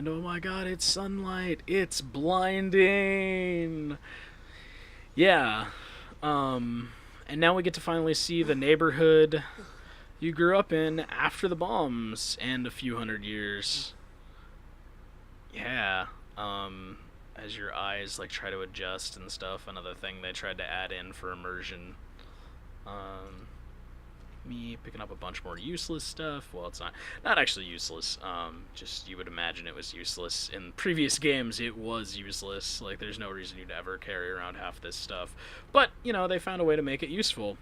and oh my god, it's sunlight. It's blinding. Yeah. Um, and now we get to finally see the neighborhood you grew up in after the bombs and a few hundred years. Yeah. As your eyes like try to adjust and stuff. Another thing they tried to add in for immersion. Um, Me picking up a bunch more useless stuff. Well, it's not actually useless. Just you would imagine it was useless. In previous games, it was useless. Like there's no reason you'd ever carry around half this stuff. But they found a way to make it useful,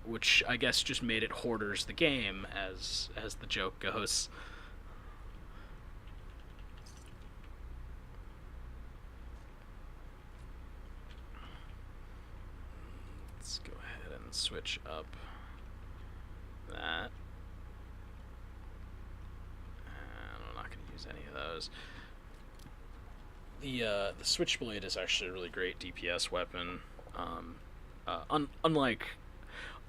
which I guess just made it hoarders the game, as the joke goes. Let's go ahead and switch up that. And I'm not going to use any of those. The switchblade is actually a really great DPS weapon.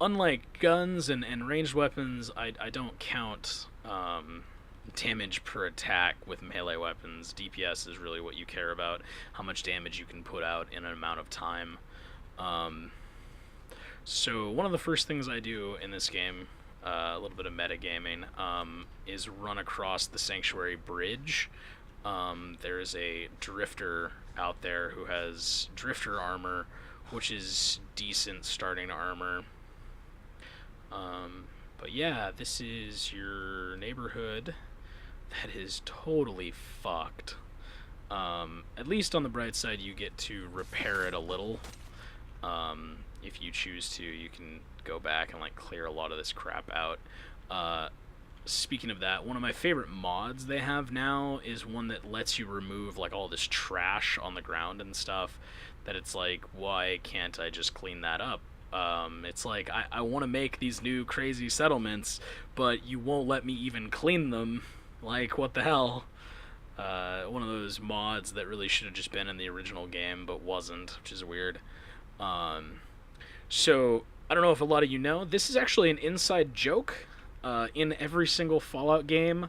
Unlike guns and ranged weapons, I don't count damage per attack with melee weapons. DPS is really what you care about, how much damage you can put out in an amount of time. So one of the first things I do in this game, a little bit of metagaming, is run across the Sanctuary Bridge. There is a drifter out there who has drifter armor, which is decent starting armor. But yeah, this is your neighborhood that is totally fucked. At least on the bright side, you get to repair it a little. If you choose to, you can go back and like clear a lot of this crap out. Speaking of that, one of my favorite mods they have now is one that lets you remove like all this trash on the ground and stuff. That it's like, why can't I just clean that up? It's like I want to make these new crazy settlements, but you won't let me even clean them. Like, what the hell? One of those mods that really should have just been in the original game, but wasn't, which is weird. So, I don't know if a lot of you know, this is actually an inside joke. In every single Fallout game,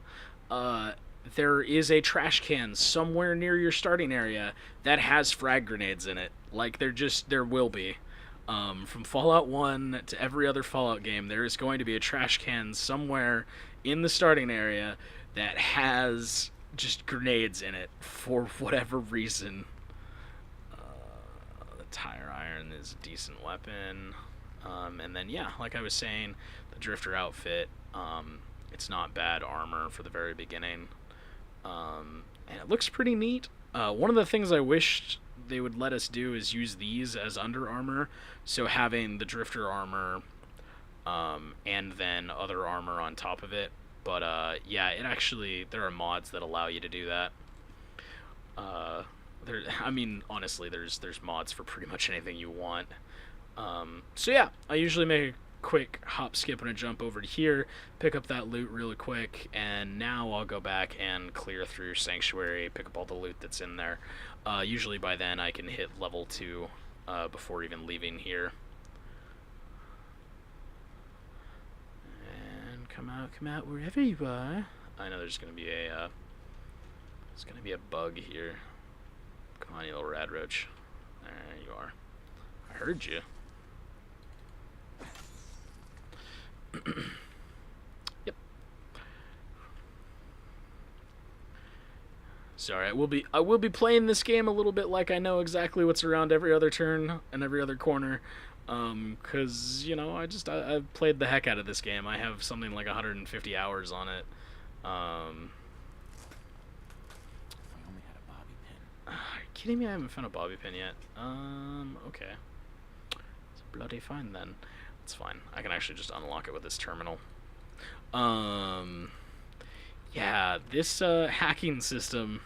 there is a trash can somewhere near your starting area that has frag grenades in it. Like, there will be. From Fallout 1 to every other Fallout game, there is going to be a trash can somewhere in the starting area that has just grenades in it for whatever reason. The tire iron is a decent weapon. And then, yeah, like I was saying, the Drifter outfit, it's not bad armor for the very beginning. And it looks pretty neat. One of the things I wished they would let us do is use these as under armor. So having the Drifter armor, and then other armor on top of it. But, yeah, there are mods that allow you to do that. Honestly, there's mods for pretty much anything you want. So yeah, I usually make a quick hop, skip, and a jump over to here, pick up that loot really quick, and now I'll go back and clear through Sanctuary, pick up all the loot that's in there. Usually by then I can hit level 2 before even leaving here. And come out wherever you are. I know there's gonna be a bug here. Come on, you little rad roach. There you are. I heard you. Yep. Sorry, I will be playing this game a little bit like I know exactly what's around every other turn and every other corner. Cause I've played the heck out of this game. I have something like 150 hours on it. Are you kidding me? I haven't found a bobby pin yet. Okay. It's bloody fine then. It's fine. I can actually just unlock it with this terminal. Yeah, this hacking system,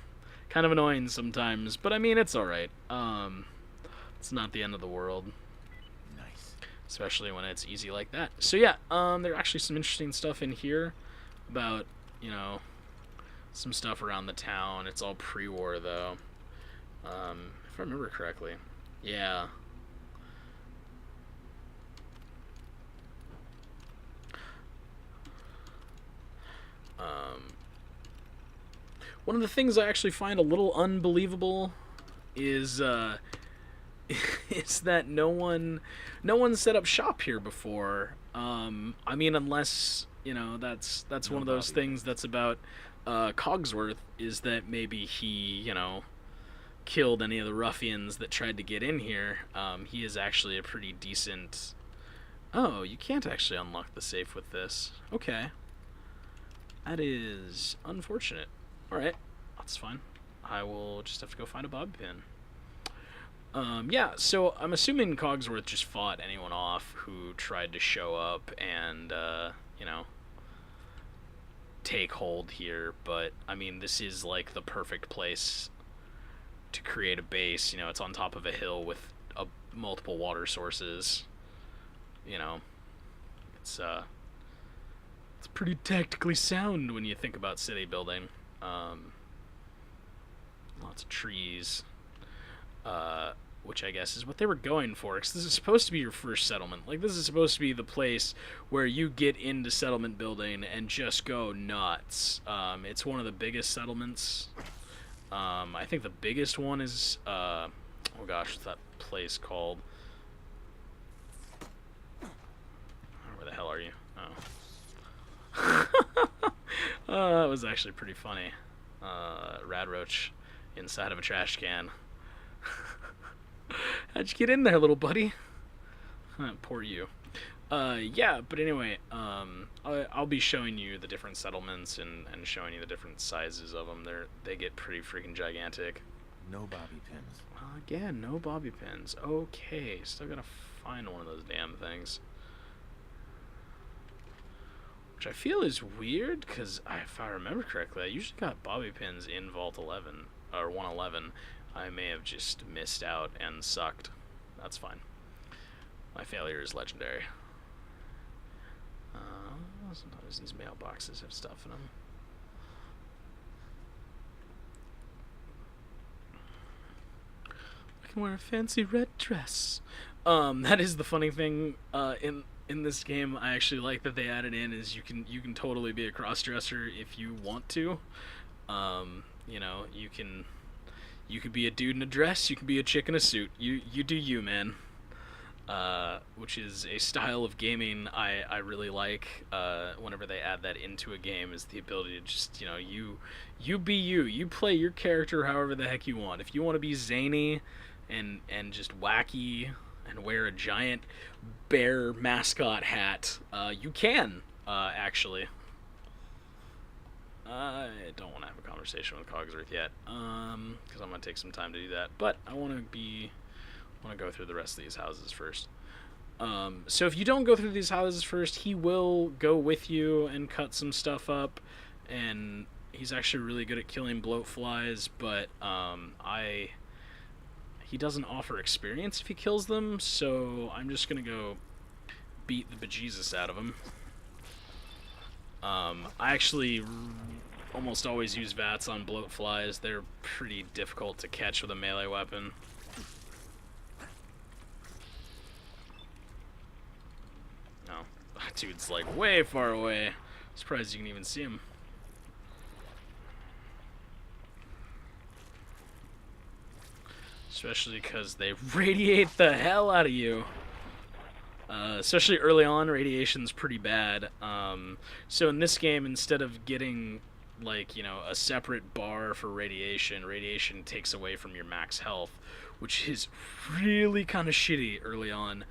kind of annoying sometimes, but I mean, it's alright. It's not the end of the world. Nice. Especially when it's easy like that. So yeah, there are actually some interesting stuff in here about, some stuff around the town. It's all pre-war, though. If I remember correctly. Yeah. One of the things I actually find a little unbelievable is is that no one set up shop here before. I mean, unless that's one of those things that's about Cogsworth, is that maybe he killed any of the ruffians that tried to get in here. He is actually a pretty decent. Oh, you can't actually unlock the safe with this. Okay, that is unfortunate. All right, that's fine. I will just have to go find a bobby pin. Yeah, so I'm assuming Cogsworth just fought anyone off who tried to show up and, take hold here. But, I mean, this is, like, the perfect place to create a base. It's on top of a hill with multiple water sources. It's pretty tactically sound when you think about city building. Lots of trees. Which I guess is what they were going for, because this is supposed to be your first settlement. Like, this is supposed to be the place where you get into settlement building and just go nuts. It's one of the biggest settlements. I think the biggest one is, oh gosh, what's that place called? Where the hell are you? Oh. That was actually pretty funny. Radroach inside of a trash can. How'd you get in there, little buddy? Poor you. Yeah, but anyway, I'll be showing you the different settlements and showing you the different sizes of them. They get pretty freaking gigantic. No bobby pins. Again, no bobby pins. Okay, still gotta find one of those damn things. Which I feel is weird, because if I remember correctly, I usually got bobby pins in Vault 11, or 111. I may have just missed out and sucked. That's fine. My failure is legendary. Sometimes these mailboxes have stuff in them. I can wear a fancy red dress. That is the funny thing in this game. I actually like that they added in is you can totally be a cross-dresser if you want to. You could be a dude in a dress, you can be a chick in a suit. You do you, man. Which is a style of gaming I really like. Whenever they add that into a game, is the ability to just, you be you. You play your character however the heck you want. If you want to be zany and just wacky and wear a giant bear mascot hat, you can, actually. I don't want to have a conversation with Cogsworth yet, because I'm going to take some time to do that. But I want to go through the rest of these houses first. So if you don't go through these houses first, he will go with you and cut some stuff up, and he's actually really good at killing bloat flies, but he doesn't offer experience if he kills them, so I'm just going to go beat the bejesus out of him. I actually almost always use VATs on bloat flies. They're pretty difficult to catch with a melee weapon. No, that dude's like way far away. Surprised you can even see him. Especially because they radiate the hell out of you. Especially early on, radiation's pretty bad. So in this game, instead of getting, like, a separate bar for radiation, radiation takes away from your max health, which is really kind of shitty early on,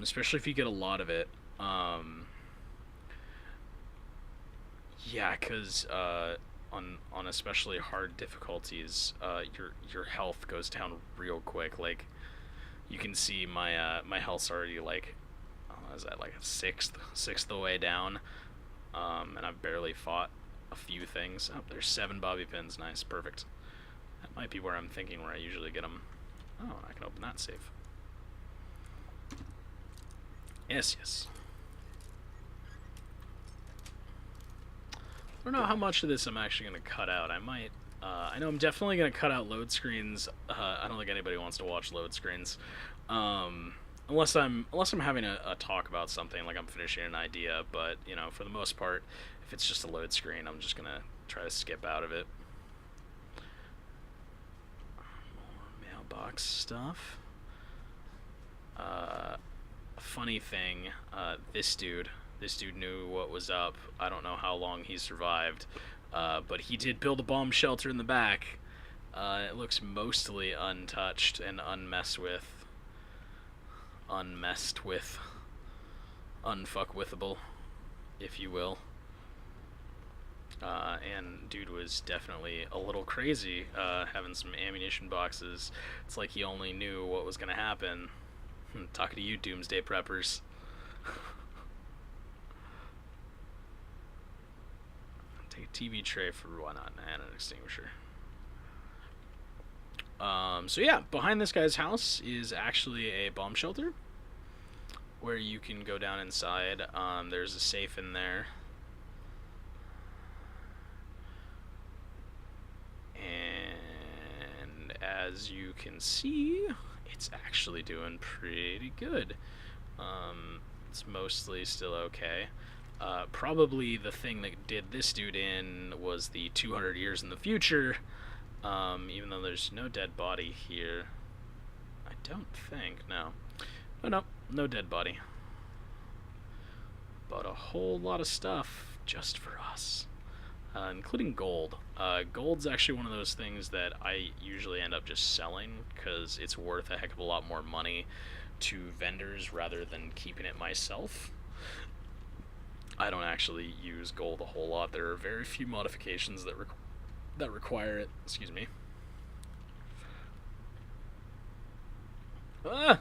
especially if you get a lot of it. Yeah, because on especially hard difficulties, your health goes down real quick. Like, you can see my my health's already like, is that like a sixth of the way down, and I've barely fought a few things. Oh, there's 7 bobby pins. Nice, perfect. That might be where I'm thinking where I usually get them. Oh, I can open that safe. Yes. I don't know how much of this I'm actually going to cut out. I might. I know I'm definitely going to cut out load screens. I don't think anybody wants to watch load screens. Unless I'm having a talk about something, like I'm finishing an idea, but, for the most part, if it's just a load screen, I'm just going to try to skip out of it. box stuff. Funny thing, this dude knew what was up. I don't know how long he survived, but he did build a bomb shelter in the back. It looks mostly untouched and unmessed with, unfuckwithable, if you will. And dude was definitely a little crazy, having some ammunition boxes. It's like he only knew what was gonna happen. Talking to you, doomsday preppers. Take a TV tray for why not, and an extinguisher. So yeah, behind this guy's house is actually a bomb shelter where you can go down inside. There's a safe in there. And as you can see, it's actually doing pretty good. It's mostly still okay. Probably the thing that did this dude in was the 200 years in the future, even though there's no dead body here. I don't think, no. Oh no, no dead body. But a whole lot of stuff just for us. Including gold. Gold's actually one of those things that I usually end up just selling because it's worth a heck of a lot more money to vendors rather than keeping it myself. I don't actually use gold a whole lot. There are very few modifications that require it. Excuse me. Ah!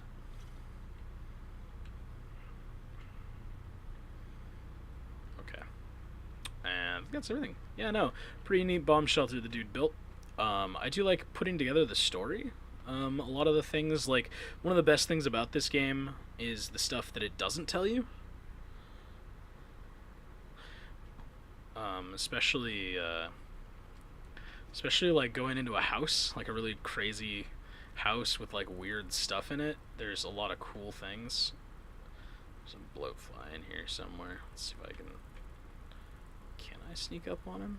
And that's everything. Yeah, no, pretty neat bomb shelter the dude built. I do like putting together the story. A lot of the things, like, one of the best things about this game is the stuff that it doesn't tell you. Especially like going into a house, like a really crazy house with like weird stuff in it. There's a lot of cool things. There's a bloatfly in here somewhere. Let's see if I can I sneak up on him?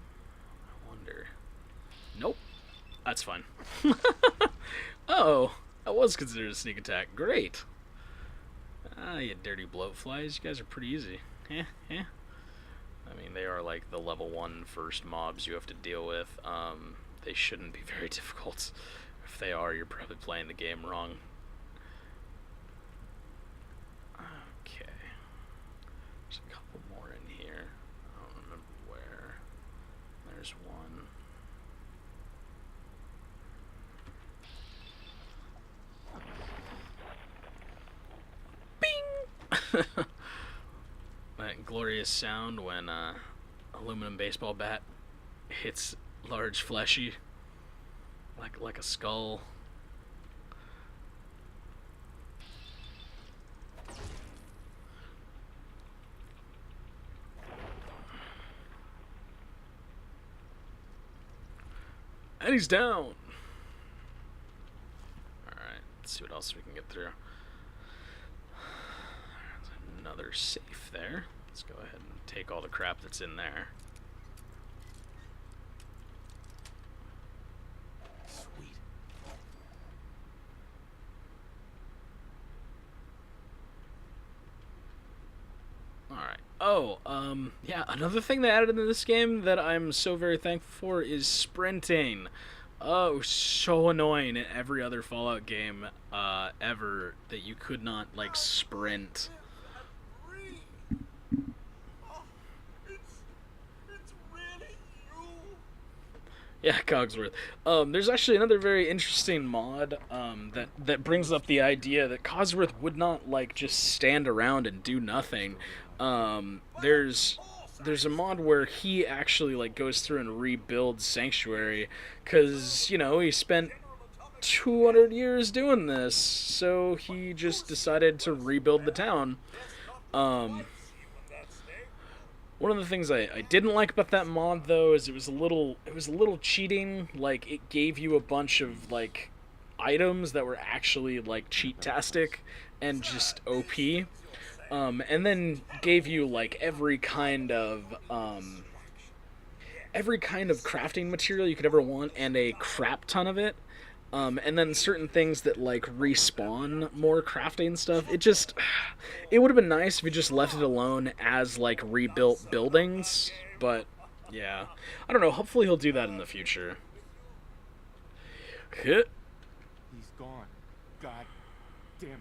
I wonder. Nope. That's fine. Oh, that was considered a sneak attack. Great. Ah, you dirty bloatflies. You guys are pretty easy. I mean, they are like the level 1 first mobs you have to deal with. They shouldn't be very difficult. If they are, you're probably playing the game wrong. Okay. There's a couple more in here. I don't remember where. There's one. Bing! That glorious sound when aluminum baseball bat hits large fleshy, like a skull. And he's down. Alright, let's see what else we can get through. There's another safe there. Let's go ahead and take all the crap that's in there. Sweet. Alright. Oh, yeah, another thing they added into this game that I'm so very thankful for is sprinting. Oh, so annoying in every other Fallout game ever that you could not, like, sprint. Yeah, Cogsworth. There's actually another very interesting mod that brings up the idea that Cogsworth would not, like, just stand around and do nothing. There's a mod where he actually, like, goes through and rebuilds Sanctuary, because, you know, he spent 200 years doing this, so he just decided to rebuild the town. One of the things I didn't like about that mod, though, is it was a little cheating. Like, it gave you a bunch of, like, items that were actually, like, cheat-tastic and just OP. And then gave you, like, every kind of crafting material you could ever want, and a crap ton of it. And then certain things that like respawn more crafting stuff. It would have been nice if you just left it alone as like rebuilt buildings. But yeah, I don't know. Hopefully he'll do that in the future. He's gone. God damn it.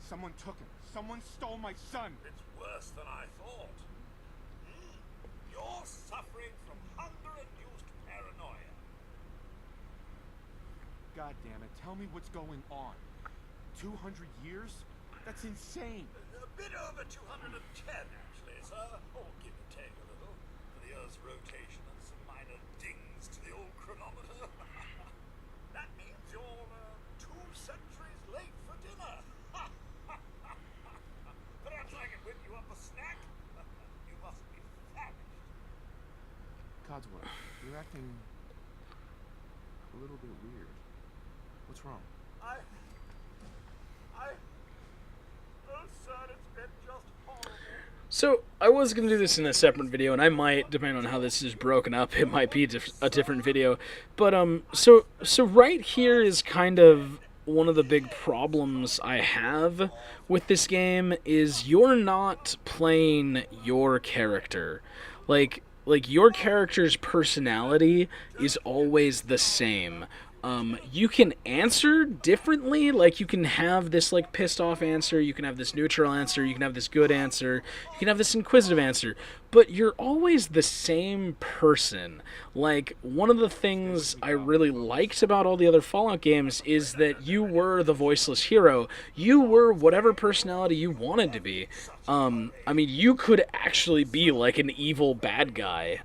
Someone took him. Someone stole my son. It's worse than I thought. You're suffering from hunger-induced paranoia. God damn it. Tell me what's going on. 200 years? That's insane. A bit over 210, actually, sir. Or give or take a little. For the Earth's rotation and some minor dings to the old chronometer. That means you're 2 centuries late for dinner. Perhaps I can whip you up a snack? You must be famished. Codsworth, you're acting a little bit weird. What's wrong? Oh, sir, it's been just horrible. So I was gonna do this in a separate video, and I might, depending on how this is broken up, it might be a different video. But so right here is kind of one of the big problems I have with this game is you're not playing your character. Like your character's personality is always the same. You can answer differently, like you can have this like pissed off answer, you can have this neutral answer, you can have this good answer, you can have this inquisitive answer, but you're always the same person. Like, one of the things I really liked about all the other Fallout games is that you were the voiceless hero. You were whatever personality you wanted to be. I mean, you could actually be like an evil bad guy.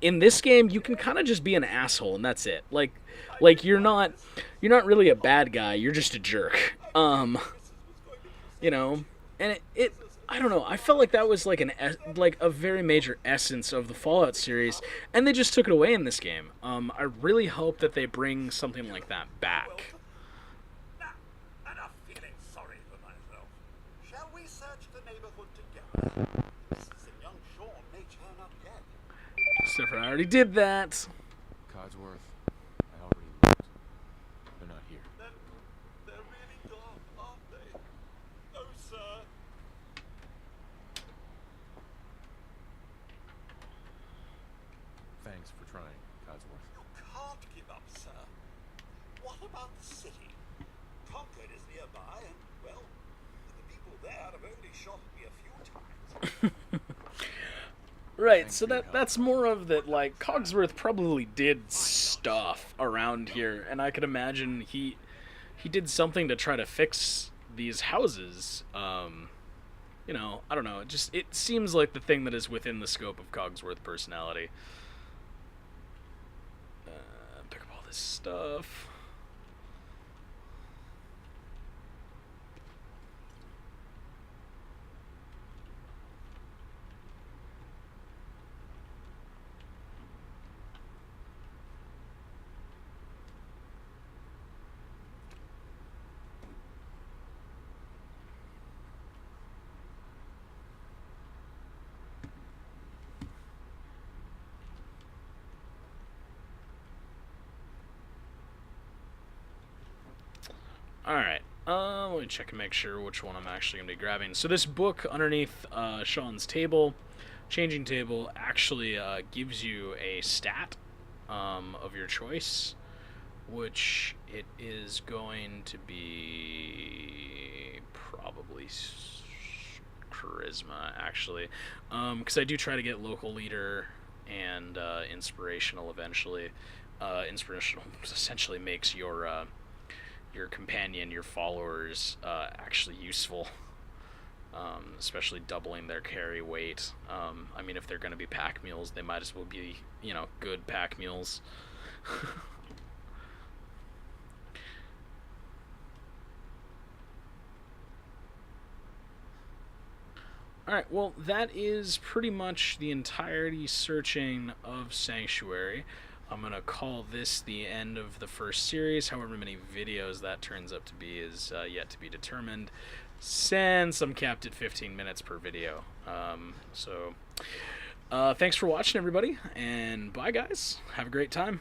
In this game, you can kind of just be an asshole, and that's it. Like you're not really a bad guy. You're just a jerk. You know, and it I don't know. I felt like that was like a very major essence of the Fallout series, and they just took it away in this game. I really hope that they bring something like that back. Now, enough feeling sorry for myself. Shall we search the neighborhood together? Mrs. and young Sean may turn up dead. Except for I already did that. Codsworth, I already looked. They're not here. They're really gone, aren't they? No, sir. Thanks for trying, Codsworth. You can't give up, sir. What about the city? Concord is nearby, and, well, the people there have only shot at me a few times. Right, so that's more of that, like, Cogsworth probably did stuff around here, and I could imagine he did something to try to fix these houses. You know, I don't know, it seems like the thing that is within the scope of Cogsworth personality. Pick up all this stuff. Alright, let me check and make sure which one I'm actually going to be grabbing. So this book underneath Sean's table, changing table, actually gives you a stat of your choice, which it is going to be probably charisma, actually, because I do try to get local leader and inspirational eventually. Inspirational essentially makes your companion, your followers, actually useful, especially doubling their carry weight. I mean, if they're going to be pack mules, they might as well be, you know, good pack mules. Alright, well, that is pretty much the entirety searching of Sanctuary. I'm going to call this the end of the first series. However many videos that turns up to be is yet to be determined, since I'm capped at 15 minutes per video. Thanks for watching, everybody, and bye, guys. Have a great time.